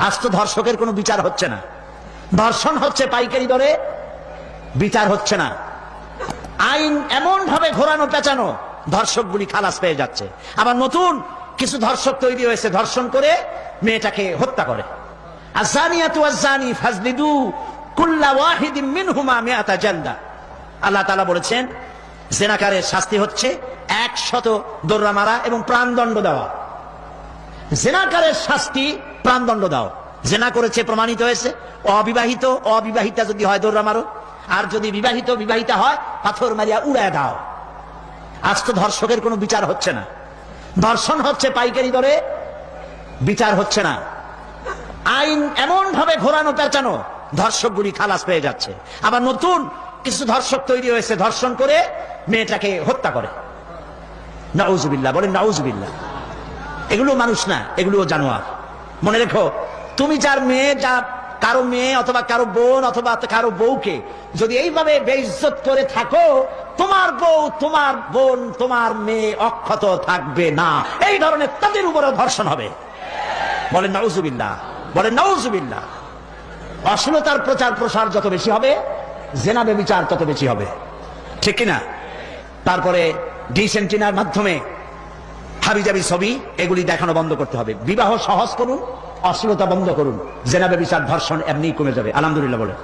আজ তো ধর্ষকের কোনো বিচার হচ্ছে না, ধর্ষণ হচ্ছে পাইকারি দরে, বিচার হচ্ছে না। আইন এমন ভাবে ঘোরানো পেঁচানো, ধর্ষকগুলি খালাস পেয়ে যাচ্ছে। আবার নতুন কিছু ধর্ষক তৈরি হয়েছে, ধর্ষণ করে মেয়েটাকে হত্যা করে। আযানিয়াতু ওয়াজ্জানি ফাজলিদু কুল্লা ওয়াহিদিন মিনহুমা মিআতা জালদা। আল্লাহ তাআলা বলেছেন জিনাকারের শাস্তি হচ্ছে 100 দোররা মারা এবং প্রাণদণ্ড দেওয়া। জিনাকারের শাস্তি প্রাণদণ্ড দাও। জিনা করেছে প্রমাণিত হয়েছে, অবিবাহিতা যদি হয় দোররা মারো, আর যদি বিবাহিতা হয় পাথর মারিয়া উড়ায় দাও। আজ তো ধর্ষকের কোনো বিচার হচ্ছে না, ধর্ষণ হচ্ছে পাইকারি দরে, বিচার হচ্ছে না। আইন এমন ভাবে ঘোরানো পেঁচানো, ধর্ষকগুলি খালাস পেয়ে যাচ্ছে। আবার নতুন কিছু ধর্ষক তৈরি হয়েছে, ধর্ষণ করে মেয়েটাকে হত্যা করে। নাউজুবিল্লাহ, বলেন নাউজুবিল্লাহ। এগুলো মানুষ না, এগুলো জানোয়ার। মনে রেখো, তুমি যার মেয়ে, যা কারো মেয়ে অথবা কারো বোন অথবা কারো বউকে যদি এইভাবে বেইজ্জত করে থাকো, তোমার বউ, তোমার বোন, তোমার মেয়ে অক্ষত থাকবে না। এই ধরনের তাদের উপরেও ধর্ষণ হবে। বলেন নাউজুবিল্লাহ, বলেন নাউজুবিল্লাহ। অশ্লীলতার প্রচার প্রসার যত বেশি হবে, জেনা ব্যভিচার তত বেশি হবে, ঠিক কিনা? তারপরে ডিসেন্টিনার মাধ্যমে হাবিজাবি ছবি এগুলি দেখানো বন্ধ করতে হবে। বিবাহ সহজ করুন, অশ্লীলতা বন্ধ করুন, জেনা ব্যভিচার ধর্ষণ এমনি কমে যাবে। আলহামদুলিল্লাহ বলে।